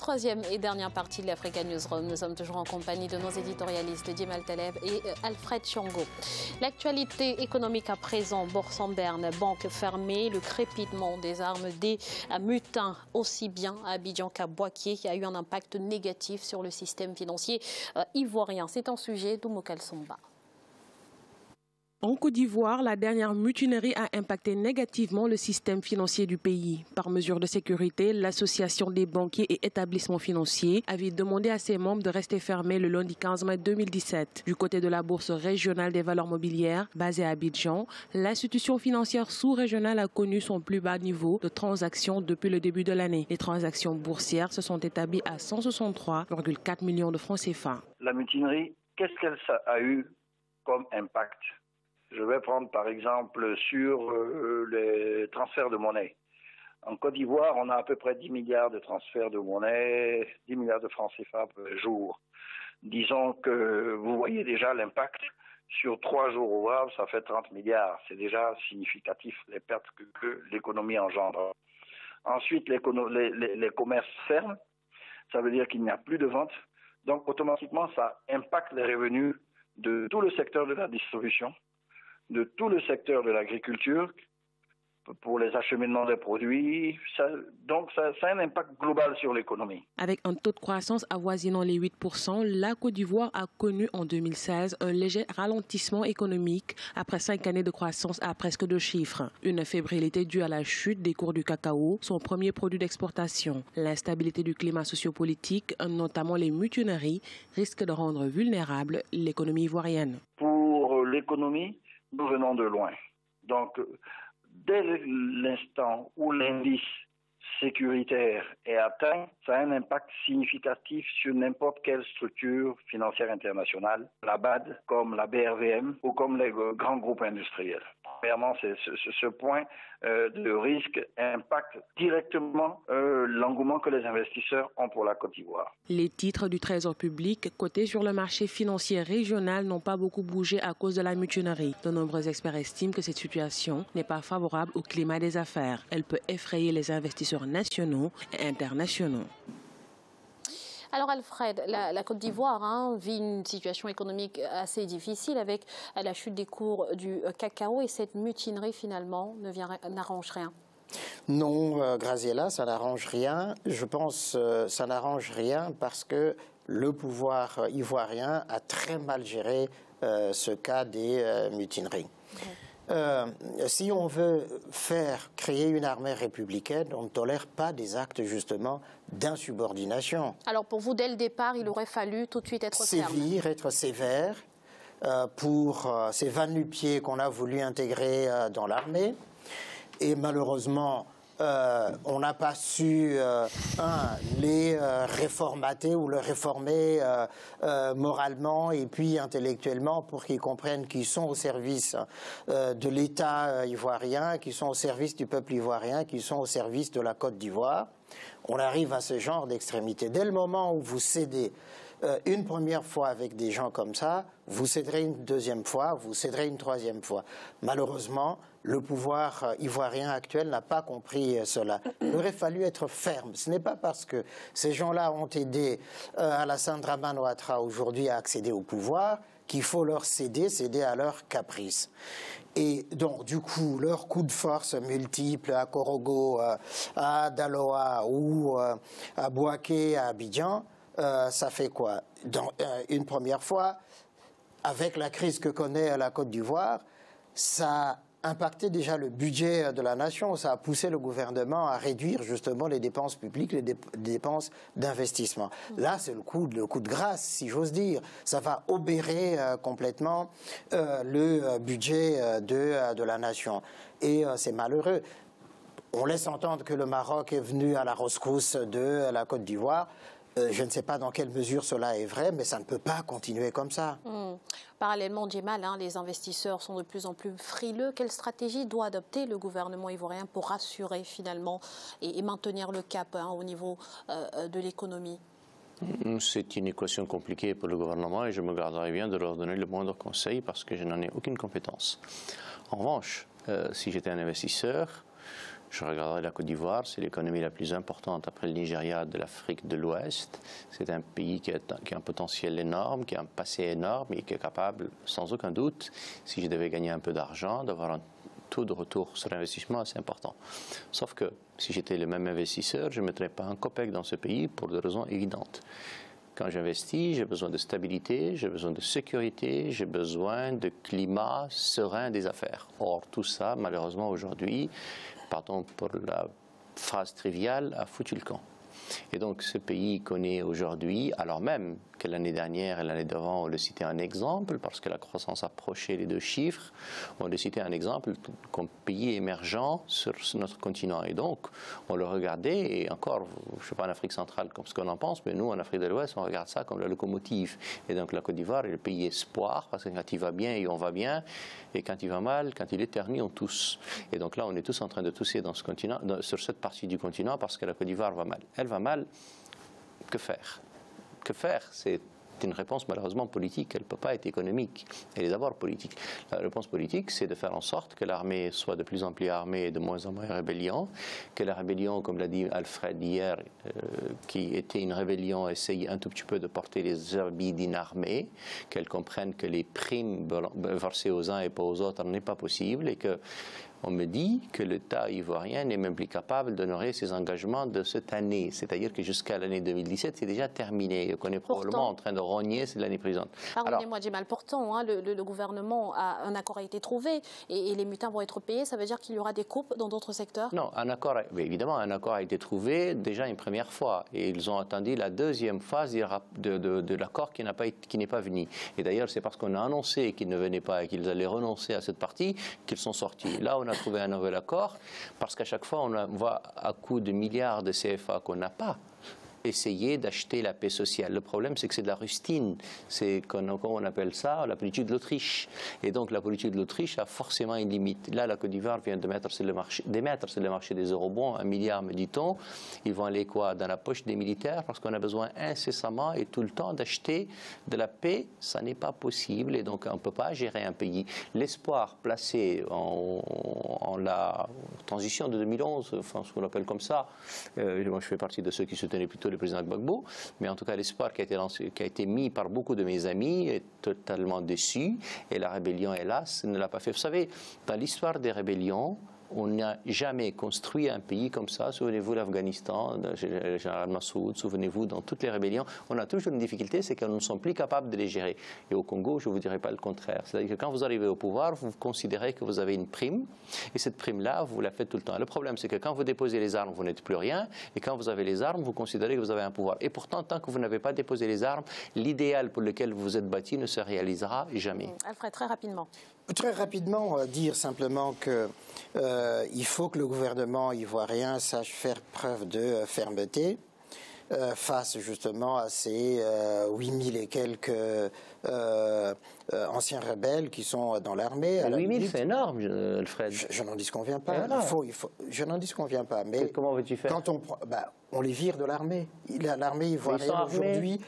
troisième et dernière partie de l'Africa Newsroom. Nous sommes toujours en compagnie de nos éditorialistes Djemal Taleb et Alfred Chongo. L'actualité économique à présent, bourse en berne, banque fermée, le crépitement des armes des mutins, aussi bien à Abidjan qu'à Boaké, qui a eu un impact négatif sur le système financier ivoirien. C'est un sujet d'Oumokal Somba. En Côte d'Ivoire, la dernière mutinerie a impacté négativement le système financier du pays. Par mesure de sécurité, l'Association des banquiers et établissements financiers avait demandé à ses membres de rester fermés le lundi 15 mai 2017. Du côté de la Bourse régionale des valeurs mobilières, basée à Abidjan, l'institution financière sous-régionale a connu son plus bas niveau de transactions depuis le début de l'année. Les transactions boursières se sont établies à 163,4 millions de francs CFA. La mutinerie, qu'est-ce qu'elle a eu comme impact ? Je vais prendre par exemple sur les transferts de monnaie. En Côte d'Ivoire, on a à peu près 10 milliards de transferts de monnaie, 10 milliards de francs CFA par jour. Disons que vous voyez déjà l'impact. Sur 3 jours ouvrables, ça fait 30 milliards. C'est déjà significatif les pertes que l'économie engendre. Ensuite, les commerces ferment. Ça veut dire qu'il n'y a plus de vente. Donc automatiquement, ça impacte les revenus de tout le secteur de la distribution, de tout le secteur de l'agriculture, pour les acheminements des produits. Donc ça a un impact global sur l'économie. Avec un taux de croissance avoisinant les 8%, la Côte d'Ivoire a connu en 2016 un léger ralentissement économique après 5 années de croissance à presque 2 chiffres. Une fébrilité due à la chute des cours du cacao, son premier produit d'exportation. L'instabilité du climat sociopolitique, notamment les mutineries, risque de rendre vulnérable l'économie ivoirienne. Pour l'économie, nous venons de loin. Donc, dès l'instant où l'indice sécuritaire est atteint, ça a un impact significatif sur n'importe quelle structure financière internationale, la BAD, comme la BRVM ou comme les grands groupes industriels. Premièrement, ce point de risque impacte directement l'engouement que les investisseurs ont pour la Côte d'Ivoire. Les titres du Trésor public cotés sur le marché financier régional n'ont pas beaucoup bougé à cause de la mutinerie. De nombreux experts estiment que cette situation n'est pas favorable au climat des affaires. Elle peut effrayer les investisseurs nationaux et internationaux. Alors Alfred, la Côte d'Ivoire vit une situation économique assez difficile avec la chute des cours du cacao et cette mutinerie finalement n'arrange rien. Non, Graziella, ça n'arrange rien. Je pense que ça n'arrange rien parce que le pouvoir ivoirien a très mal géré ce cas des mutineries. Si on veut créer une armée républicaine, on ne tolère pas des actes justement d'insubordination. Alors pour vous, dès le départ, il aurait fallu tout de suite être ferme. Être sévère pour ces va-nu-pieds qu'on a voulu intégrer dans l'armée. Et malheureusement, on n'a pas su les réformater ou le réformer moralement et puis intellectuellement pour qu'ils comprennent qu'ils sont au service de l'État ivoirien, qu'ils sont au service du peuple ivoirien, qu'ils sont au service de la Côte d'Ivoire. On arrive à ce genre d'extrémité. Dès le moment où vous cédez une première fois avec des gens comme ça, vous céderez une deuxième fois, vous céderez une troisième fois. Malheureusement, le pouvoir ivoirien actuel n'a pas compris cela. Il aurait fallu être ferme. Ce n'est pas parce que ces gens-là ont aidé Alassane Dramane Ouattara aujourd'hui à accéder au pouvoir qu'il faut leur céder à leurs caprices. Et donc, du coup, leurs coups de force multiples à Korogo, à Daloa ou à Boaké, à Abidjan, ça fait quoi? Une première fois, avec la crise que connaît la Côte d'Ivoire, ça a impacté déjà le budget de la nation. Ça a poussé le gouvernement à réduire justement les dépenses publiques, les dépenses d'investissement. Là, c'est le coup de grâce, si j'ose dire. Ça va obérer complètement le budget de la nation. Et c'est malheureux. On laisse entendre que le Maroc est venu à la rescousse de la Côte d'Ivoire. Je ne sais pas dans quelle mesure cela est vrai, mais ça ne peut pas continuer comme ça. Parallèlement, Djemal, les investisseurs sont de plus en plus frileux. Quelle stratégie doit adopter le gouvernement ivoirien pour rassurer finalement et maintenir le cap au niveau de l'économie? C'est une équation compliquée pour le gouvernement et je me garderai bien de leur donner le moindre conseil parce que je n'en ai aucune compétence. En revanche, si j'étais un investisseur, Je regarderai la Côte d'Ivoire, c'est l'économie la plus importante après le Nigeria de l'Afrique de l'Ouest. C'est un pays qui a un potentiel énorme, qui a un passé énorme et qui est capable, sans aucun doute, si je devais gagner un peu d'argent, d'avoir un taux de retour sur investissement assez important. Sauf que si j'étais le même investisseur, je ne mettrais pas un copec dans ce pays pour des raisons évidentes. Quand j'investis, j'ai besoin de stabilité, j'ai besoin de sécurité, j'ai besoin de climat serein des affaires. Or, tout ça, malheureusement, aujourd'hui, pardon pour la phrase triviale, a foutu le camp. Et donc, ce pays connaît aujourd'hui, alors même que l'année dernière et l'année d'avant, on le citait un exemple, parce que la croissance approchait les 2 chiffres, on le citait un exemple comme pays émergent sur notre continent. Et donc, on le regardait, et encore, je ne sais pas en Afrique centrale comme ce qu'on en pense, mais nous, en Afrique de l'Ouest, on regarde ça comme la locomotive. Et donc, la Côte d'Ivoire est le pays espoir, parce que quand il va bien, on va bien, et quand il va mal, quand il éternue, on tousse. Et donc là, on est tous en train de tousser dans ce continent, sur cette partie du continent, parce que la Côte d'Ivoire va mal. Elle va mal, que faire? Que faire? C'est une réponse malheureusement politique, elle ne peut pas être économique, elle est d'abord politique. La réponse politique, c'est de faire en sorte que l'armée soit de plus en plus armée et de moins en moins rébellion, que la rébellion, comme l'a dit Alfred hier, qui était une rébellion, essaye un tout petit peu de porter les habits d'une armée, qu'elle comprenne que les primes versées aux uns et pas aux autres n'est pas possible et que on me dit que l'État ivoirien n'est même plus capable d'honorer ses engagements de cette année. C'est-à-dire que jusqu'à l'année 2017, c'est déjà terminé. On est probablement en train de rogner l'année présente. Pardonnez-moi, Djemal, pourtant, le gouvernement un accord a été trouvé et les mutins vont être payés. Ça veut dire qu'il y aura des coupes dans d'autres secteurs? Non, évidemment, un accord a été trouvé déjà une première fois. Et ils ont attendu la deuxième phase de l'accord qui n'est pas venu. Et d'ailleurs, c'est parce qu'on a annoncé qu'ils ne venaient pas et qu'ils allaient renoncer à cette partie qu'ils sont sortis. Là, on a trouvé un nouvel accord, parce qu'à chaque fois, on voit à coup de milliards de CFA qu'on n'a pas essayer d'acheter la paix sociale. Le problème, c'est que c'est de la rustine. C'est, comment on appelle ça, la politique de l'Autriche. Et donc, la politique de l'Autriche a forcément une limite. Là, la Côte d'Ivoire vient de mettre sur le marché des eurobonds 1 milliard, me dit-on. Ils vont aller quoi? Dans la poche des militaires, parce qu'on a besoin incessamment et tout le temps d'acheter de la paix. Ça n'est pas possible et donc on ne peut pas gérer un pays. L'espoir placé en la transition de 2011, enfin, ce qu'on appelle comme ça, moi je fais partie de ceux qui soutenaient plutôt le président Gbagbo, mais en tout cas l'espoir qui a été mis par beaucoup de mes amis est totalement déçu et la rébellion, hélas, ne l'a pas fait. Vous savez, dans l'histoire des rébellions, on n'a jamais construit un pays comme ça. Souvenez-vous l'Afghanistan, le général Massoud, souvenez-vous dans toutes les rébellions, on a toujours une difficulté, c'est que nous ne sommes plus capables de les gérer. Et au Congo, je ne vous dirais pas le contraire. C'est-à-dire que quand vous arrivez au pouvoir, vous considérez que vous avez une prime, et cette prime-là, vous la faites tout le temps. Le problème, c'est que quand vous déposez les armes, vous n'êtes plus rien, et quand vous avez les armes, vous considérez que vous avez un pouvoir. Et pourtant, tant que vous n'avez pas déposé les armes, l'idéal pour lequel vous vous êtes bâti ne se réalisera jamais. Alfred, très rapidement. Très rapidement, dire simplement que il faut que le gouvernement ivoirien sache faire preuve de fermeté face justement à ces 8000 et quelques anciens rebelles qui sont dans l'armée. 8000, c'est énorme, Alfred. Je n'en disconviens pas. Je n'en disconviens pas. Mais comment veux-tu faire? Quand on les vire de l'armée. L'armée ivoirienne aujourd'hui.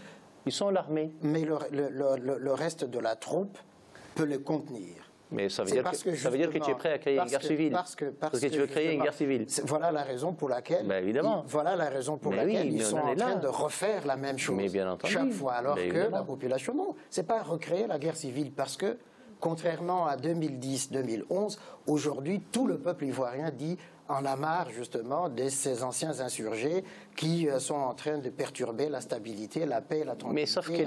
Ils sont l'armée. Mais le reste de la troupe peut les contenir. Mais ça veut dire que tu es prêt à créer une guerre civile. Parce que tu veux créer une guerre civile. Voilà la raison pour laquelle. Évidemment. Voilà la raison pour laquelle ils sont en train de refaire la même chose. Mais bien entendu. Chaque fois, alors que la population, non, c'est pas recréer la guerre civile, parce que contrairement à 2010-2011, aujourd'hui, tout le peuple ivoirien dit en a marre justement de ces anciens insurgés qui sont en train de perturber la stabilité, la paix, la tranquillité. Mais sauf que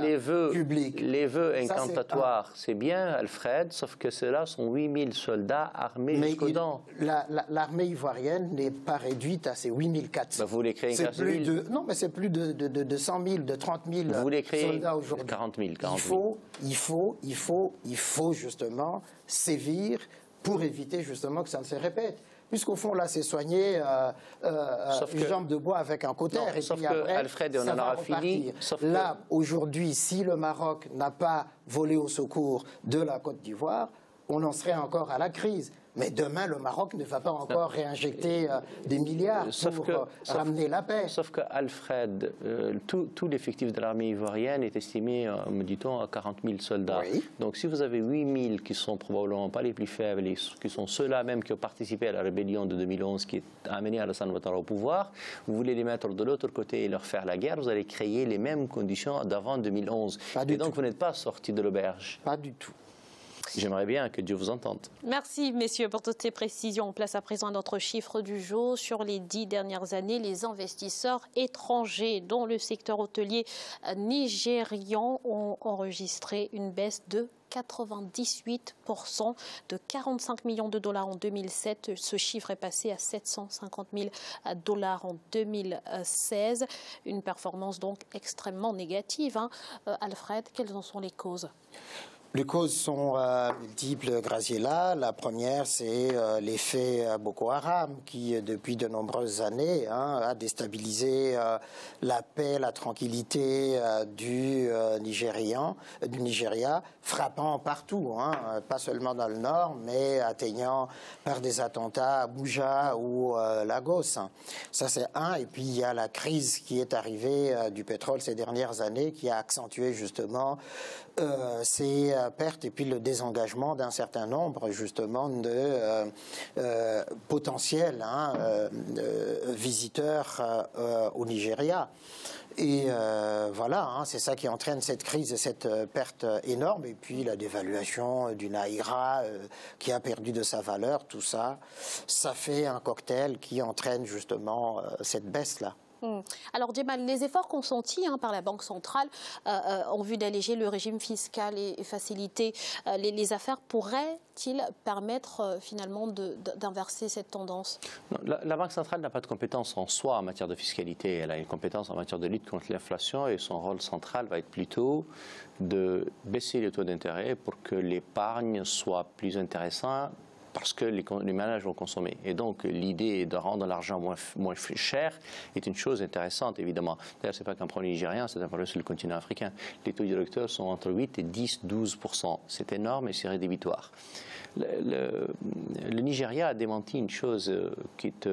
les vœux incantatoires, c'est bien, Alfred, sauf que ceux-là sont 8000 soldats armés jusqu'aux dents. L'armée ivoirienne n'est pas réduite à ces 8400. Vous voulez créer une guerre civile? Non, mais c'est plus de 100 000, de 30 000 soldats aujourd'hui. 40 000. Il faut justement sévir pour éviter justement que ça ne se répète. Puisqu'au fond, là, c'est soigner une jambe de bois avec un cauter. Et sauf puis que, après, Alfred, on en aura fini. Là, aujourd'hui, si le Maroc n'a pas volé au secours de la Côte d'Ivoire, on en serait encore à la crise. Mais demain, le Maroc ne va pas encore réinjecter des milliards pour ramener la paix. Sauf que Alfred, tout l'effectif de l'armée ivoirienne est estimé, me dit-on, à 40 000 soldats. Oui. Donc si vous avez 8 000 qui sont probablement pas les plus faibles, qui sont ceux-là même qui ont participé à la rébellion de 2011 qui a amené Alassane Ouattara au pouvoir, vous voulez les mettre de l'autre côté et leur faire la guerre, vous allez créer les mêmes conditions d'avant 2011. Et donc vous n'êtes pas sorti de l'auberge. Pas du tout. J'aimerais bien que Dieu vous entende. Merci, messieurs, pour toutes ces précisions. On place à présent notre chiffre du jour. Sur les 10 dernières années, les investisseurs étrangers dans le secteur hôtelier nigérian ont enregistré une baisse de 98%, de 45 millions de dollars en 2007. Ce chiffre est passé à 750 000 dollars en 2016. Une performance donc extrêmement négative. Alfred, quelles en sont les causes ? Les causes sont multiples, Graziella. La première, c'est l'effet Boko Haram qui, depuis de nombreuses années, a déstabilisé la paix, la tranquillité du Nigeria, frappant partout, pas seulement dans le nord, mais atteignant par des attentats à Abuja ou Lagos. Ça, c'est un. Et puis, il y a la crise qui est arrivée du pétrole ces dernières années, qui a accentué justement ces pertes et puis le désengagement d'un certain nombre justement de potentiels visiteurs au Nigeria. Et voilà, c'est ça qui entraîne cette crise et cette perte énorme. Et puis la dévaluation du Naira qui a perdu de sa valeur, tout ça, ça fait un cocktail qui entraîne justement cette baisse-là. Alors, Djemal, les efforts consentis par la Banque centrale en vue d'alléger le régime fiscal et faciliter les affaires pourraient-ils permettre finalement d'inverser cette tendance ? Non, la Banque centrale n'a pas de compétence en soi en matière de fiscalité. Elle a une compétence en matière de lutte contre l'inflation et son rôle central va être plutôt de baisser les taux d'intérêt pour que l'épargne soit plus intéressante parce que les ménages vont consommer. Et donc, l'idée de rendre l'argent moins cher est une chose intéressante, évidemment. D'ailleurs, ce n'est pas qu'un problème nigérien, c'est un problème sur le continent africain. Les taux directeurs sont entre 8 et 10-12%. C'est énorme et c'est rédhibitoire. Le Nigeria a démenti une chose qui est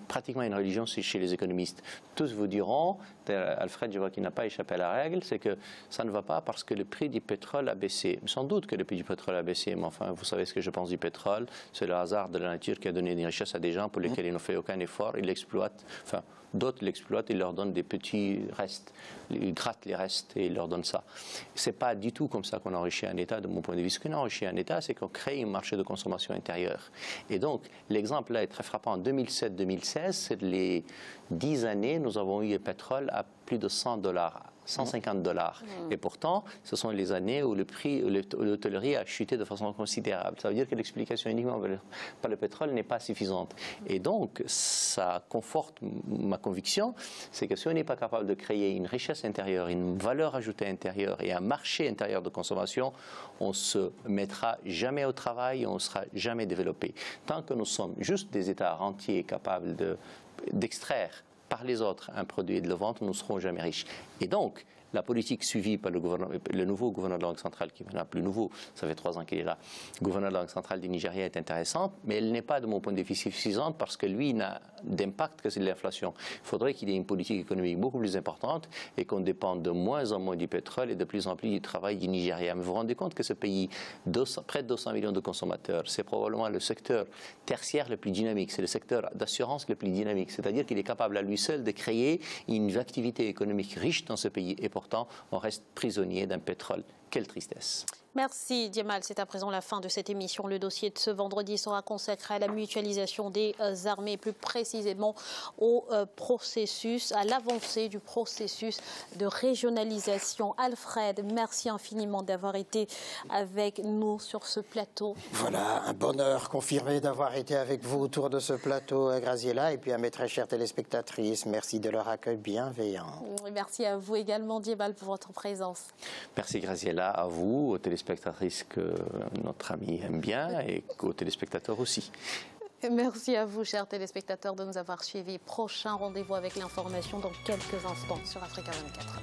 pratiquement une religion chez les économistes. Tous vous diront, Alfred, je vois qu'il n'a pas échappé à la règle, c'est que ça ne va pas parce que le prix du pétrole a baissé. Sans doute que le prix du pétrole a baissé, mais enfin, vous savez ce que je pense du pétrole. C'est le hasard de la nature qui a donné des richesses à des gens pour lesquels ils n'ont fait aucun effort. Ils l'exploitent. Enfin, d'autres l'exploitent, ils leur donnent des petits restes. Ils grattent les restes et ils leur donnent ça. Ce n'est pas du tout comme ça qu'on enrichit un État, de mon point de vue. Ce qu'on enrichit un État, c'est qu'on crée un marché de consommation intérieure. Et donc, l'exemple là est très frappant. En 2007-2016, c'est les 10 années, nous avons eu le pétrole à plus de $100. 150 $. Et pourtant, ce sont les années où le prix de l'hôtellerie a chuté de façon considérable. Ça veut dire que l'explication uniquement par le pétrole n'est pas suffisante. Et donc, ça conforte ma conviction, c'est que si on n'est pas capable de créer une richesse intérieure, une valeur ajoutée intérieure et un marché intérieur de consommation, on ne se mettra jamais au travail et on ne sera jamais développé. Tant que nous sommes juste des États rentiers capables d'extraire par les autres un produit et de le vendre, nous ne serons jamais riches. Et donc, la politique suivie par le nouveau gouverneur de la Banque centrale, qui n'est plus nouveau, ça fait 3 ans qu'il est là, le gouverneur de la Banque centrale du Nigeria est intéressante, mais elle n'est pas, de mon point de vue, suffisante parce que lui n'a d'impact que sur l'inflation. Il faudrait qu'il ait une politique économique beaucoup plus importante et qu'on dépende de moins en moins du pétrole et de plus en plus du travail du Nigeria. Mais vous vous rendez compte que ce pays, près de 200 millions de consommateurs, c'est probablement le secteur tertiaire le plus dynamique, c'est le secteur d'assurance le plus dynamique. C'est-à-dire qu'il est capable à lui seul de créer une activité économique riche dans ce pays. Et pourtant, on reste prisonnier d'un pétrole. Quelle tristesse. Merci Djemal. C'est à présent la fin de cette émission. Le dossier de ce vendredi sera consacré à la mutualisation des armées, plus précisément au processus, à l'avancée du processus de régionalisation. Alfred, merci infiniment d'avoir été avec nous sur ce plateau. Voilà, un bonheur confirmé d'avoir été avec vous autour de ce plateau, Graziella, et puis à mes très chères téléspectatrices, merci de leur accueil bienveillant. Merci à vous également, Djemal, pour votre présence. Merci Graziella, à vous, aux téléspectatrices que notre ami aime bien et aux téléspectateurs aussi. Merci à vous, chers téléspectateurs, de nous avoir suivis. Prochain rendez-vous avec l'information dans quelques instants sur Africa 24.